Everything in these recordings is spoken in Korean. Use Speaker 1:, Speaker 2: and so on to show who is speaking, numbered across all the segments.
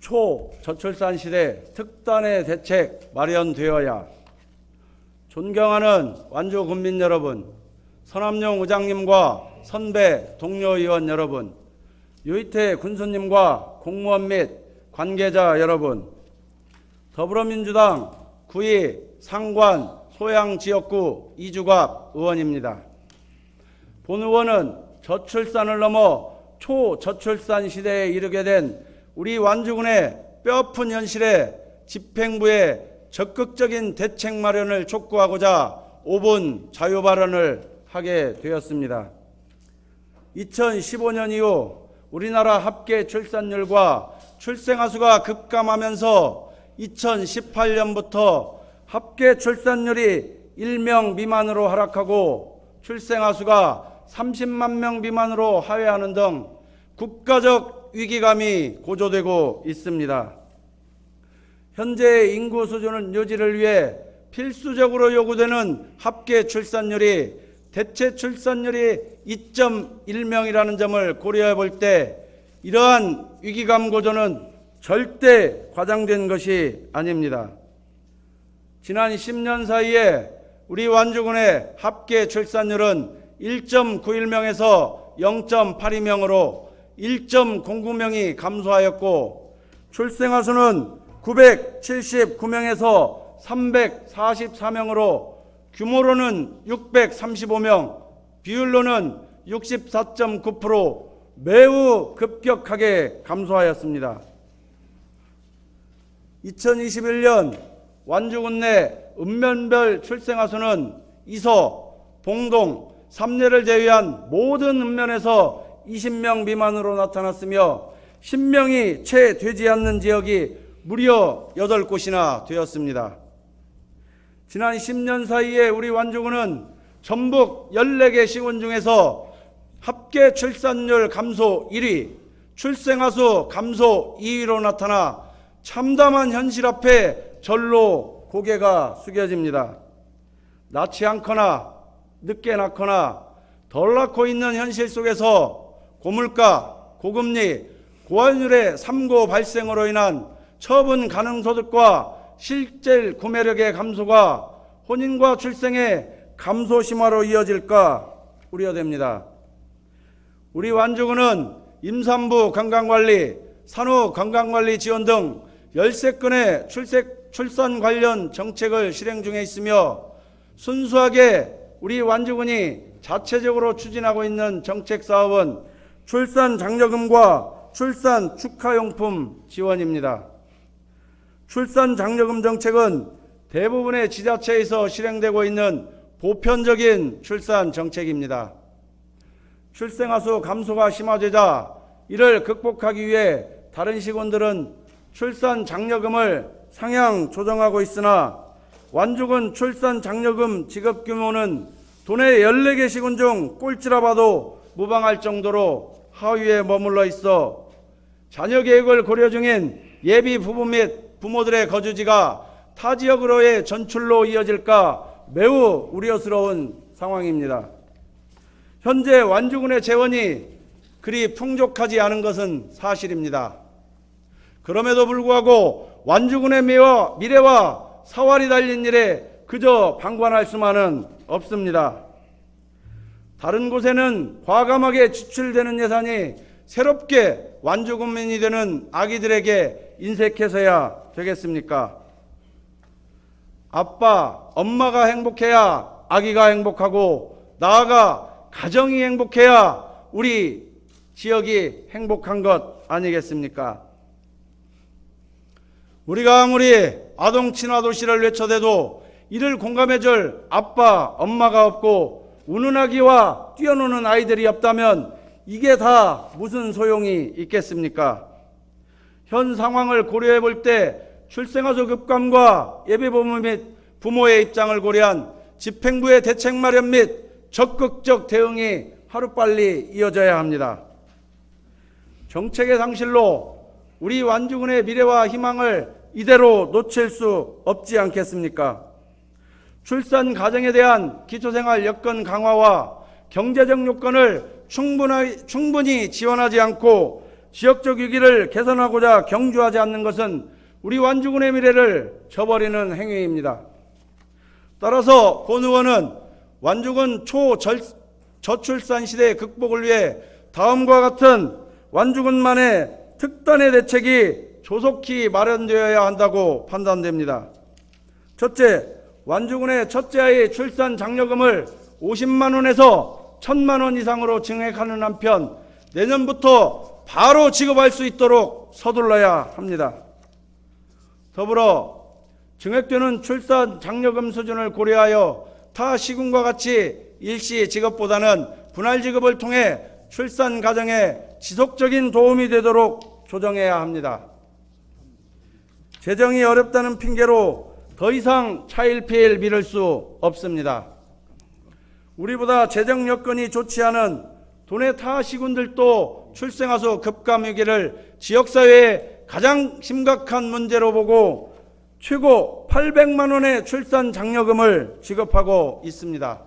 Speaker 1: 초저출산 시대 특단의 대책 마련되어야 존경하는 완주 국민 여러분, 서남용 의장님과 선배 동료 의원 여러분, 유이태 군수님과 공무원 및 관계자 여러분, 더불어민주당 구의 상관 소양지역구 이주갑 의원입니다. 본 의원은 저출산을 넘어 초저출산 시대에 이르게 된 우리 완주군의 뼈아픈 현실에 집행부의 적극적인 대책 마련을 촉구하고자 5분 자유 발언을 하게 되었습니다. 2015년 이후 우리나라 합계 출산율과 출생아 수가 급감하면서 2018년부터 합계 출산율이 1명 미만으로 하락하고 출생아 수가 30만 명 미만으로 하회하는 등 국가적 위기감이 고조되고 있습니다. 현재의 인구 수준은 유지를 위해 필수적으로 요구되는 합계 출산율이 대체 출산율이 2.1명이라는 점을 고려해 볼 때 이러한 위기감 고조는 절대 과장된 것이 아닙니다. 지난 10년 사이에 우리 완주군의 합계 출산율은 1.91명에서 0.82명으로 1.09명이 감소하였고 출생아 수는 979명에서 344명으로 규모로는 635명, 비율로는 64.9% 매우 급격하게 감소하였습니다. 2021년 완주군 내 읍면별 출생아 수는 이서, 봉동, 삼례를 제외한 모든 읍면에서 20명 미만으로 나타났으며 10명이 채 되지 않는 지역이 무려 8곳이나 되었습니다. 지난 10년 사이에 우리 완주군은 전북 14개 시군 중에서 합계 출산율 감소 1위, 출생아 수 감소 2위로 나타나 참담한 현실 앞에 절로 고개가 숙여집니다. 낳지 않거나 늦게 낳거나 덜 낳고 있는 현실 속에서 고물가, 고금리, 고환율의 삼고 발생으로 인한 처분 가능 소득과 실질 구매력의 감소가 혼인과 출생의 감소 심화로 이어질까 우려됩니다. 우리 완주군은 임산부 건강관리, 산후 건강관리 지원 등 13건의 출산 관련 정책을 실행 중에 있으며 순수하게 우리 완주군이 자체적으로 추진하고 있는 정책 사업은 출산 장려금과 출산 축하용품 지원입니다. 출산 장려금 정책은 대부분의 지자체에서 실행되고 있는 보편적인 출산 정책입니다. 출생아 수 감소가 심화되자 이를 극복하기 위해 다른 시군들은 출산 장려금을 상향 조정하고 있으나 완주군 출산 장려금 지급 규모는 도내 14개 시군 중 꼴찌라 봐도 무방할 정도로 하위에 머물러 있어 자녀 계획을 고려 중인 예비 부부 및 부모들의 거주지가 타 지역으로의 전출로 이어질까 매우 우려스러운 상황입니다. 현재 완주군의 재원이 그리 풍족하지 않은 것은 사실입니다. 그럼에도 불구하고 완주군의 미래와 사활이 달린 일에 그저 방관할 수만은 없습니다. 다른 곳에는 과감하게 지출되는 예산이 새롭게 완주군민이 되는 아기들에게 인색해서야 되겠습니까? 아빠, 엄마가 행복해야 아기가 행복하고 나아가 가정이 행복해야 우리 지역이 행복한 것 아니겠습니까? 우리가 아무리 아동 친화 도시를 외쳐대도 이를 공감해줄 아빠, 엄마가 없고 우는 아기와 뛰어노는 아이들이 없다면 이게 다 무슨 소용이 있겠습니까? 현 상황을 고려해 볼 때 출생아 수 급감과 예비부모 및 부모의 입장을 고려한 집행부의 대책 마련 및 적극적 대응이 하루빨리 이어져야 합니다. 정책의 상실로 우리 완주군의 미래와 희망을 이대로 놓칠 수 없지 않겠습니까? 출산 가정에 대한 기초생활 여건 강화와 경제적 요건을 충분히 지원하지 않고 지역적 위기를 개선하고자 경주하지 않는 것은 우리 완주군의 미래를 저버리는 행위입니다. 따라서 본 의원은 완주군 초저출산 시대 극복을 위해 다음과 같은 완주군만의 특단의 대책이 조속히 마련되어야 한다고 판단됩니다. 첫째, 완주군의 첫째 아이 출산 장려금을 50만 원에서 1,000만 원 이상으로 증액하는 한편 내년부터 바로 지급할 수 있도록 서둘러야 합니다. 더불어 증액되는 출산 장려금 수준을 고려하여 타 시군과 같이 일시 지급보다는 분할 지급을 통해 출산 가정에 지속적인 도움이 되도록 조정해야 합니다. 재정이 어렵다는 핑계로 더 이상 차일피일 미룰 수 없습니다. 우리보다 재정 여건이 좋지 않은 도내 타 시군들도 출생아수 급감 위기를 지역사회의 가장 심각한 문제로 보고 최고 800만 원의 출산 장려금을 지급하고 있습니다.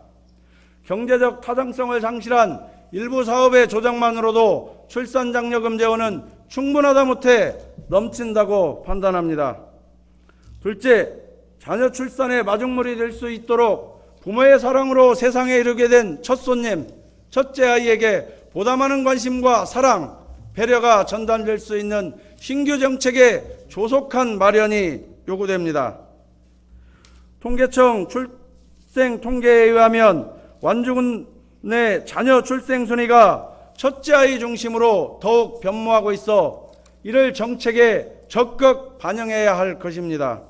Speaker 1: 경제적 타당성을 상실한 일부 사업의 조정만으로도 출산 장려금 재원은 충분하다 못해 넘친다고 판단합니다. 둘째, 자녀 출산의 마중물이 될 수 있도록 부모의 사랑으로 세상에 이르게 된 첫 손님, 첫째 아이에게 보다 많은 관심과 사랑, 배려가 전달될 수 있는 신규 정책의 조속한 마련이 요구됩니다. 통계청 출생 통계에 의하면 완주군 내 자녀 출생 순위가 첫째 아이 중심으로 더욱 변모하고 있어 이를 정책에 적극 반영해야 할 것입니다.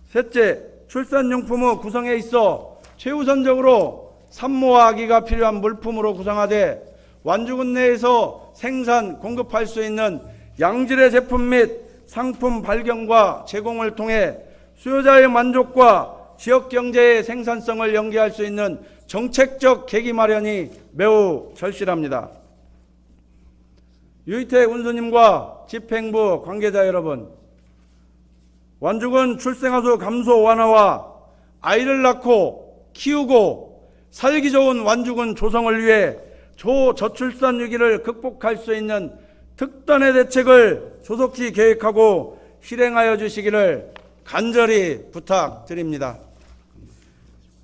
Speaker 1: 셋째, 출산용품의 구성에 있어 최우선적으로 산모와 아기가 필요한 물품으로 구성하되 완주군 내에서 생산, 공급할 수 있는 양질의 제품 및 상품 발견과 제공을 통해 수요자의 만족과 지역경제의 생산성을 연계할 수 있는 정책적 계기 마련이 매우 절실합니다. 유희태 군수님과 집행부 관계자 여러분, 완주군 출생아수 감소 완화와 아이를 낳고 키우고 살기 좋은 완주군 조성을 위해 초저출산 위기를 극복할 수 있는 특단의 대책을 조속히 계획하고 실행하여 주시기를 간절히 부탁드립니다.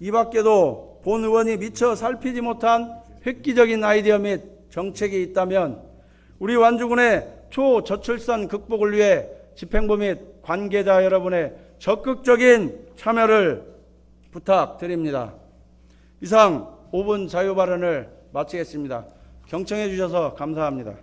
Speaker 1: 이 밖에도 본 의원이 미처 살피지 못한 획기적인 아이디어 및 정책이 있다면 우리 완주군의 초저출산 극복을 위해 집행부 및 관계자 여러분의 적극적인 참여를 부탁드립니다. 이상 5분 자유발언을 마치겠습니다. 경청해 주셔서 감사합니다.